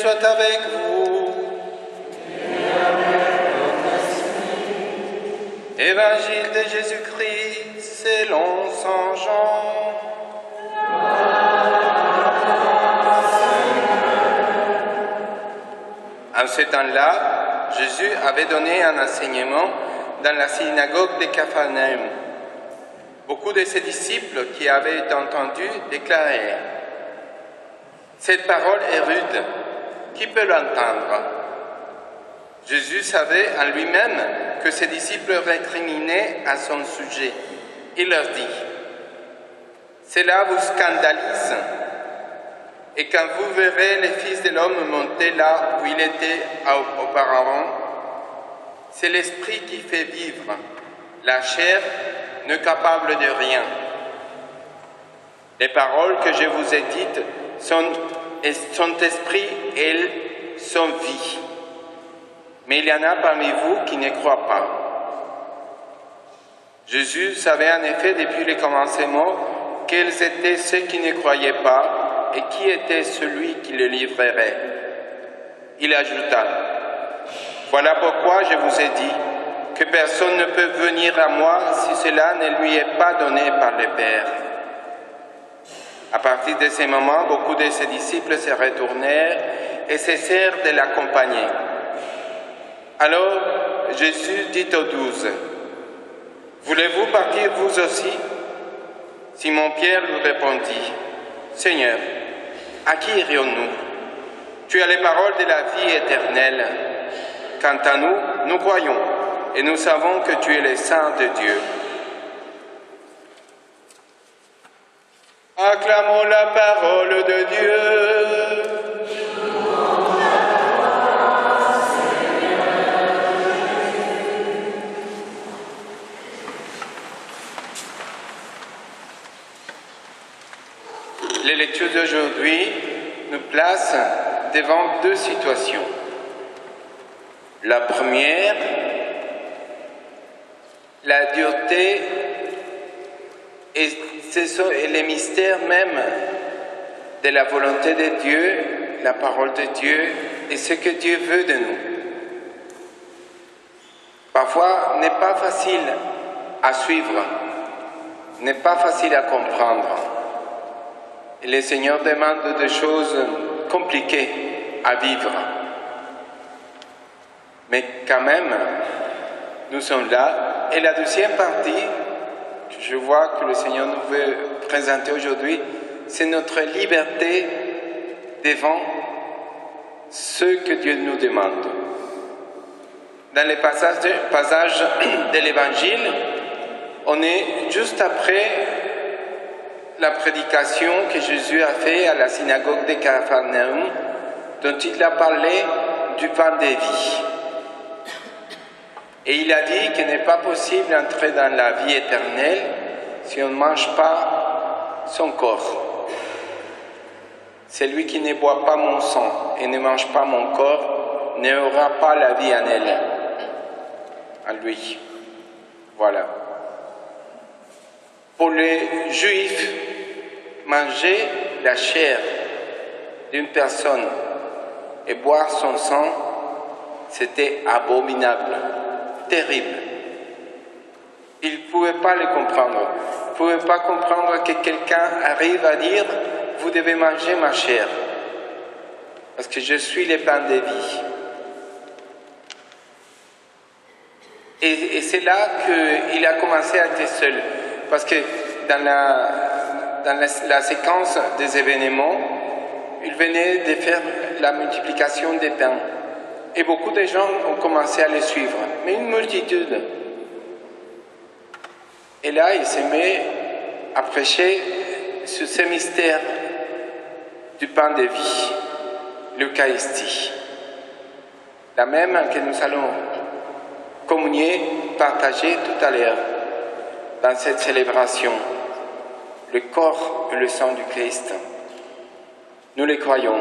soit avec vous. Évangile de Jésus-Christ selon saint Jean. En ce temps-là, Jésus avait donné un enseignement dans la synagogue de Capharnaüm. Beaucoup de ses disciples qui avaient entendu déclaraient « Cette parole est rude, qui peut l'entendre ?» Jésus savait en lui-même que ses disciples récriminaient à son sujet. Il leur dit « Cela vous scandalise, et quand vous verrez le Fils de l'homme monter là où il était auparavant, c'est l'Esprit qui fait vivre, la chair n'est capable de rien. Les paroles que je vous ai dites sont esprit et elles sont vie. Mais il y en a parmi vous qui ne croient pas. » Jésus savait en effet depuis le commencement quels étaient ceux qui ne croyaient pas et qui était celui qui le livrerait. Il ajouta « Voilà pourquoi je vous ai dit que personne ne peut venir à moi si cela ne lui est pas donné par le Père. » À partir de ce moment, beaucoup de ses disciples se retournèrent et cessèrent de l'accompagner. Alors Jésus dit aux 12, « Voulez-vous partir vous aussi ?» Simon-Pierre lui répondit, « Seigneur, à qui irions-nous? Tu as les paroles de la vie éternelle. Quant à nous, nous croyons et nous savons que tu es le Saint de Dieu. » Acclamons la parole de Dieu. Les lectures d'aujourd'hui nous placent devant deux situations. La première, la dureté et les mystères même de la volonté de Dieu, la parole de Dieu et ce que Dieu veut de nous. Parfois, n'est pas facile à suivre, n'est pas facile à comprendre. Et le Seigneur demande des choses compliquées à vivre. Mais quand même, nous sommes là. Et la deuxième partie, que je vois que le Seigneur nous veut présenter aujourd'hui, c'est notre liberté devant ce que Dieu nous demande. Dans les passages de l'Évangile, on est juste après la prédication que Jésus a faite à la synagogue de Capharnaüm, dont il a parlé du pain de vie. Et il a dit qu'il n'est pas possible d'entrer dans la vie éternelle si on ne mange pas son corps. Celui qui ne boit pas mon sang et ne mange pas mon corps n'aura pas la vie en elle, en lui. Voilà. Pour les Juifs, manger la chair d'une personne et boire son sang, c'était abominable, terrible. Ils ne pouvaient pas le comprendre. Ils ne pouvaient pas comprendre que quelqu'un arrive à dire « Vous devez manger ma chair, parce que je suis le pain de vie. » Et c'est là qu'il a commencé à être seul. Parce que dans la séquence des événements, il venait de faire la multiplication des pains. Et beaucoup de gens ont commencé à le suivre, mais une multitude. Et là, il se met à prêcher sur ce mystère du pain de vie, l'Eucharistie. La même que nous allons communier, partager tout à l'heure dans cette célébration, le corps et le sang du Christ. Nous les croyons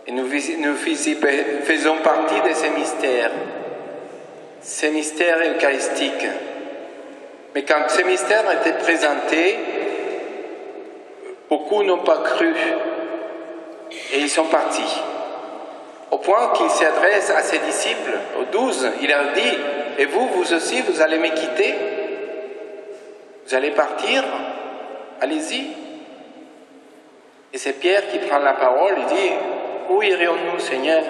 et nous faisons partie de ces mystères eucharistiques. Mais quand ces mystères étaient présentés, beaucoup n'ont pas cru. Et ils sont partis. Au point qu'il s'adresse à ses disciples, aux 12, il leur dit, et vous aussi, vous allez me quitter? Vous allez partir? Allez-y. Et c'est Pierre qui prend la parole, il dit, où irions-nous, Seigneur?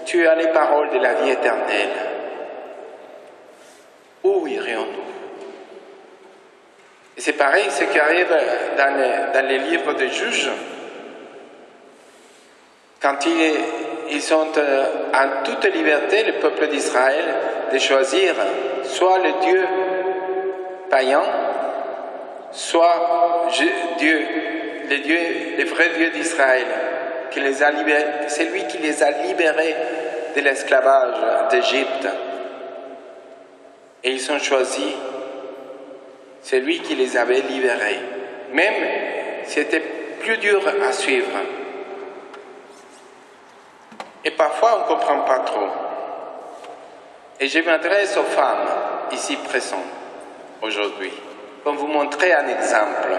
Tu as les paroles de la vie éternelle. Où irions-nous? Et c'est pareil, ce qui arrive dans les livres des juges. Quand ils ont en toute liberté, le peuple d'Israël, de choisir soit le Dieu païen, soit le vrai Dieu d'Israël, c'est lui qui les a libérés de l'esclavage d'Égypte. Et ils ont choisi, c'est lui qui les avait libérés. Même si c'était plus dur à suivre. Et parfois, on ne comprend pas trop. Et je m'adresse aux femmes ici présentes aujourd'hui, pour vous montrer un exemple.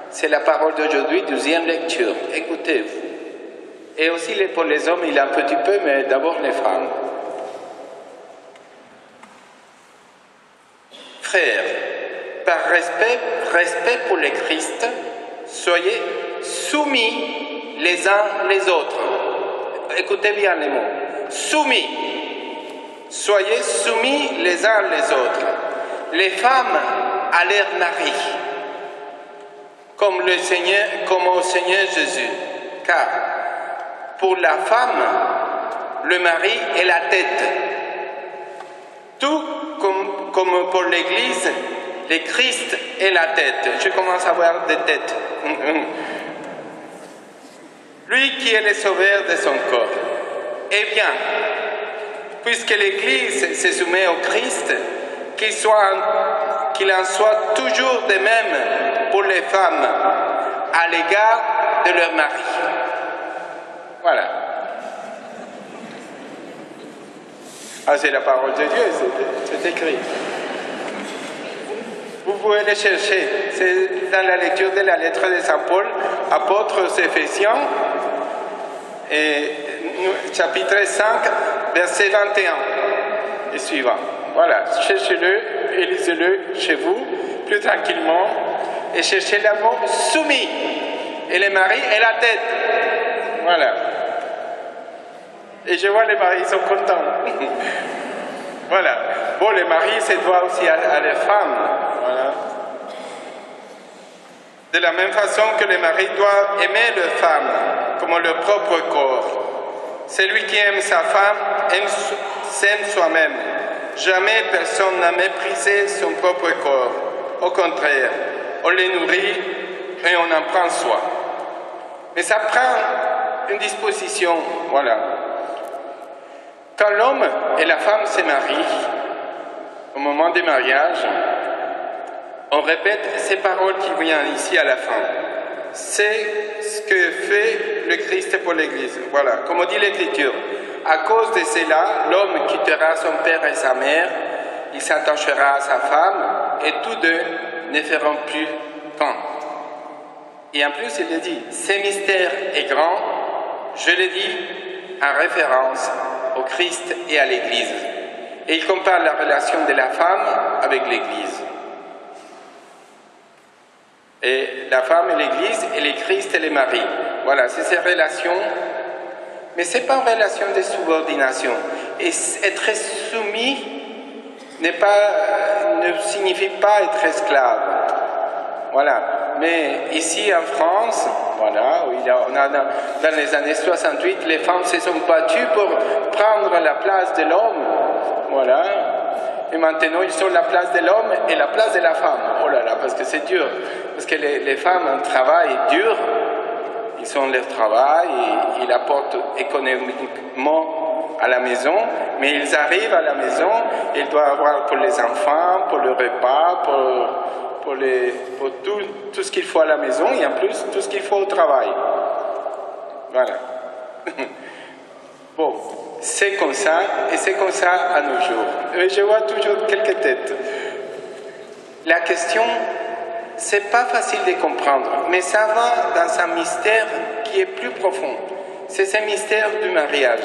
C'est la parole d'aujourd'hui, 12e lecture. Écoutez-vous. Et aussi pour les hommes, il y a un petit peu, mais d'abord les femmes. Frères, par respect pour le Christ, soyez soumis les uns les autres. Écoutez bien les mots. Soumis. Soyez soumis les uns les autres. Les femmes à leur mari, comme au Seigneur Jésus. Car pour la femme, le mari est la tête. Tout comme pour l'Église, le Christ est la tête. Je commence à voir des têtes. Lui qui est le sauveur de son corps. Eh bien, puisque l'Église se soumet au Christ, qu'il en soit toujours de même pour les femmes à l'égard de leur mari. Voilà. Ah, c'est la parole de Dieu, c'est écrit. Vous pouvez le chercher. C'est dans la lecture de la lettre de Saint Paul, apôtre aux Éphésiens, et chapitre 5, verset 21 et suivant. Voilà, cherchez-le et lisez-le chez vous, plus tranquillement, et cherchez le mot soumis. Et le mari est la tête. Voilà. Et je vois les maris, ils sont contents. Voilà. Bon, les maris, c'est doit aussi à les femmes. Voilà. De la même façon que les maris doivent aimer leurs femmes comme leur propre corps. Celui qui aime sa femme s'aime soi-même. Jamais personne n'a méprisé son propre corps. Au contraire, on les nourrit et on en prend soin. Mais ça prend une disposition, voilà. Quand l'homme et la femme se marient, au moment du mariage, on répète ces paroles qui viennent ici à la fin. C'est ce que fait le Christ pour l'Église. Voilà, comme dit l'Écriture. À cause de cela, l'homme quittera son père et sa mère, il s'attachera à sa femme, et tous deux ne feront plus qu'un. Et en plus, il le dit, ce mystère est grand, je le dis en référence au Christ et à l'Église. Et il compare la relation de la femme avec l'Église. Et la femme et l'Église, et le Christ et le mari. Voilà, c'est ces relations. Mais ce n'est pas une relation de subordination. Et être soumis ne signifie pas être esclave. Voilà. Mais ici en France, voilà, dans les années 68, les femmes se sont battues pour prendre la place de l'homme. Voilà. Et maintenant, ils sont la place de l'homme et la place de la femme. Oh là là, parce que c'est dur. Parce que les femmes travaillent dur. Ils ont leur travail, ils apportent économiquement à la maison, mais ils arrivent à la maison, ils doivent avoir pour les enfants, pour le repas, pour tout ce qu'il faut à la maison, et en plus, tout ce qu'il faut au travail. Voilà. Bon, c'est comme ça, et c'est comme ça à nos jours. Je vois toujours quelques têtes. La question, c'est pas facile de comprendre, mais ça va dans un mystère qui est plus profond. C'est ce mystère du mariage.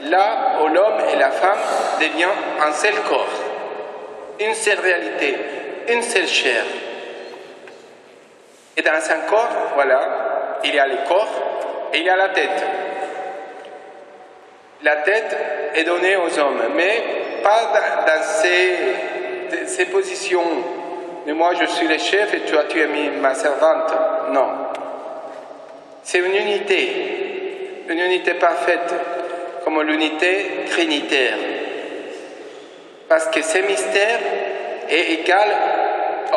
Là où l'homme et la femme deviennent un seul corps, une seule réalité, une seule chair. Et dans un corps, voilà, il y a le corps et il y a la tête. La tête est donnée aux hommes, mais pas dans ces positions. Mais moi, je suis le chef et toi, tu es ma servante. Non. C'est une unité parfaite, comme l'unité trinitaire. Parce que ce mystère est égal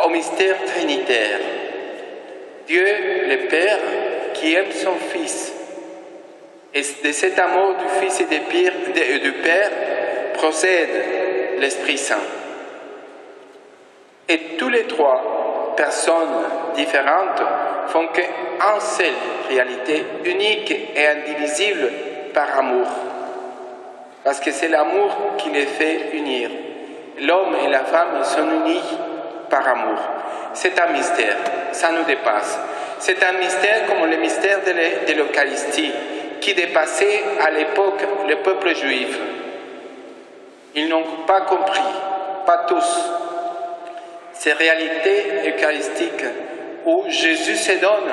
au mystère trinitaire. Dieu, le Père, qui aime son Fils. Et de cet amour du Fils et du Père procède l'Esprit Saint. Et tous les trois personnes différentes font qu'une seule réalité, unique et indivisible par amour. Parce que c'est l'amour qui les fait unir. L'homme et la femme sont unis par amour. C'est un mystère, ça nous dépasse. C'est un mystère comme le mystère de l'Eucharistie, qui dépassait à l'époque le peuple juif. Ils n'ont pas compris, pas tous, ces réalités eucharistiques où Jésus se donne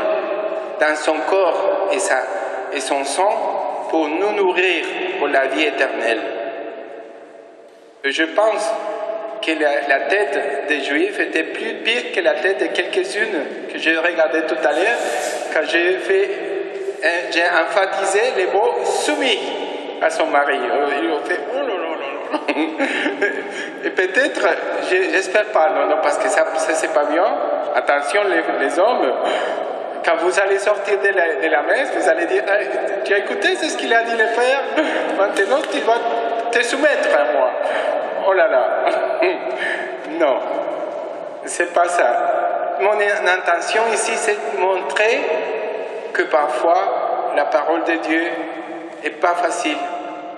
dans son corps et son sang pour nous nourrir pour la vie éternelle. Et je pense que la tête des Juifs était plus pire que la tête de quelques-unes que j'ai regardées tout à l'heure quand j'ai emphatisé les mots soumis à son mari. Ils ont fait oh là là là là. Et peut-être, j'espère pas, non, parce que ça c'est pas bien. Attention les hommes, quand vous allez sortir de la messe, vous allez dire tu as écouté ce qu'il a dit le frère, maintenant tu vas te soumettre à moi. Oh là là. Non, c'est pas ça. Mon intention ici, c'est de montrer que parfois la parole de Dieu n'est pas facile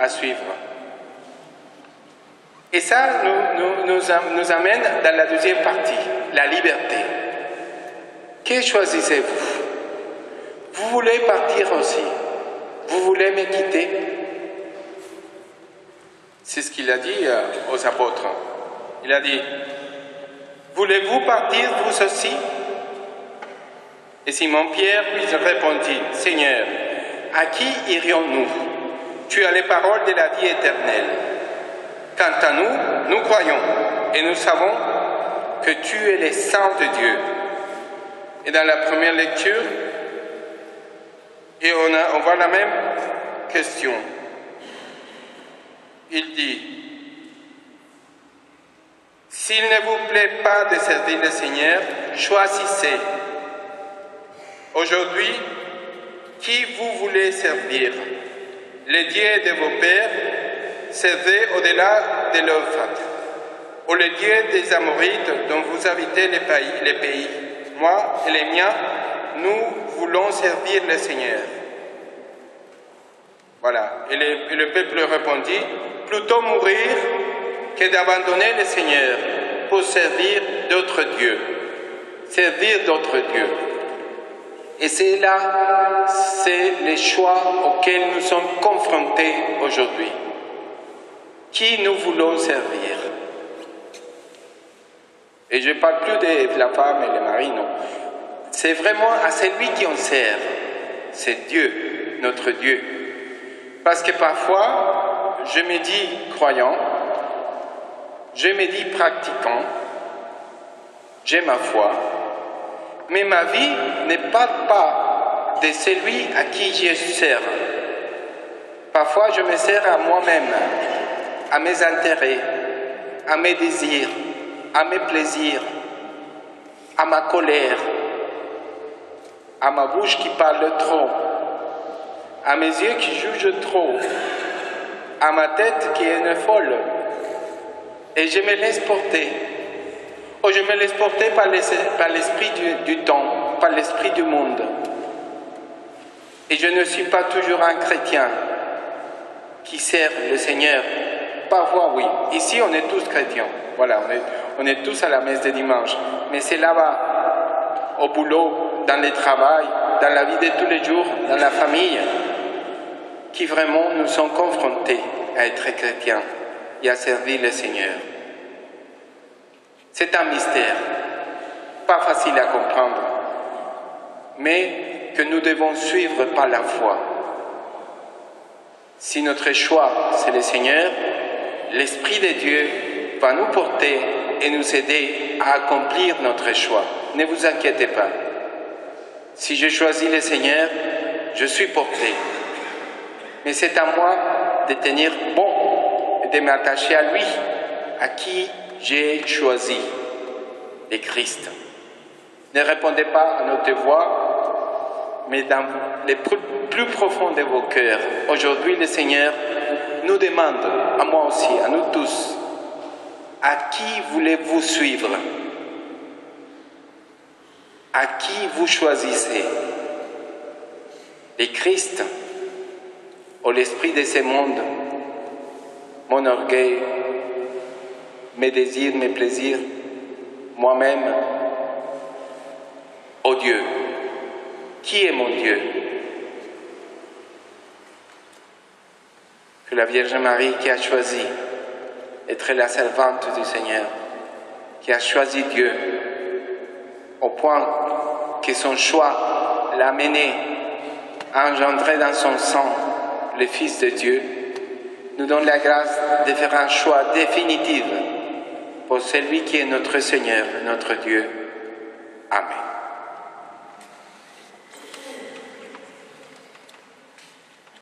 à suivre. Et ça nous amène dans la deuxième partie, la liberté. Que choisissez-vous? Vous voulez partir aussi? Vous voulez me quitter? C'est ce qu'il a dit aux apôtres. Il a dit, voulez-vous partir vous aussi? Et Simon-Pierre lui répondit, Seigneur, à qui irions-nous? Tu as les paroles de la vie éternelle. Quant à nous, nous croyons et nous savons que tu es le Saint de Dieu. Et dans la première lecture, et on voit la même question. Il dit, s'il ne vous plaît pas de servir le Seigneur, choisissez. Aujourd'hui, qui vous voulez servir? Le Dieu de vos pères, servez au-delà de l'Euphrate, ou le Dieu des Amorites dont vous habitez les pays. Moi et les miens, nous voulons servir le Seigneur. Voilà. Et le peuple répondit, plutôt mourir que d'abandonner le Seigneur pour servir d'autres dieux. Servir d'autres dieux. Et c'est là, c'est les choix auxquels nous sommes confrontés aujourd'hui. Qui nous voulons servir? Et je ne parle plus de la femme et le mari, non. C'est vraiment à celui qui on sert. C'est Dieu, notre Dieu. Parce que parfois, je me dis croyant, je me dis pratiquant, j'ai ma foi, mais ma vie n'est pas de celui à qui je sers. Parfois, je me sers à moi-même, à mes intérêts, à mes désirs, à mes plaisirs, à ma colère, à ma bouche qui parle trop, à mes yeux qui jugent trop, à ma tête qui est une folle. Et je me laisse porter. Ou je me laisse porter par l'esprit du temps, par l'esprit du monde. Et je ne suis pas toujours un chrétien qui sert le Seigneur. Parfois, oui. Ici, on est tous chrétiens. Voilà, on est tous à la messe de dimanche. Mais c'est là-bas, au boulot, dans le travail, dans la vie de tous les jours, dans la famille, qui vraiment nous sont confrontés à être chrétiens et à servir le Seigneur. C'est un mystère, pas facile à comprendre, mais que nous devons suivre par la foi. Si notre choix, c'est le Seigneur, l'Esprit de Dieu va nous porter et nous aider à accomplir notre choix. Ne vous inquiétez pas. Si je choisis le Seigneur, je suis porté. Mais c'est à moi de tenir bon et de m'attacher à lui, à qui j'ai choisi, le Christ. Ne répondez pas à notre voix, mais dans les plus profonds de vos cœurs. Aujourd'hui, le Seigneur nous demande, à moi aussi, à nous tous, à qui voulez-vous suivre? À qui vous choisissez? Le Christ ou l'esprit de ce monde, mon orgueil, mes désirs, mes plaisirs, moi-même, ô Dieu? Qui est mon Dieu? Que la Vierge Marie qui a choisi d'être la servante du Seigneur, qui a choisi Dieu, au point que son choix l'a mené à engendrer dans son sang le Fils de Dieu, nous donne la grâce de faire un choix définitif pour celui qui est notre Seigneur, notre Dieu. Amen.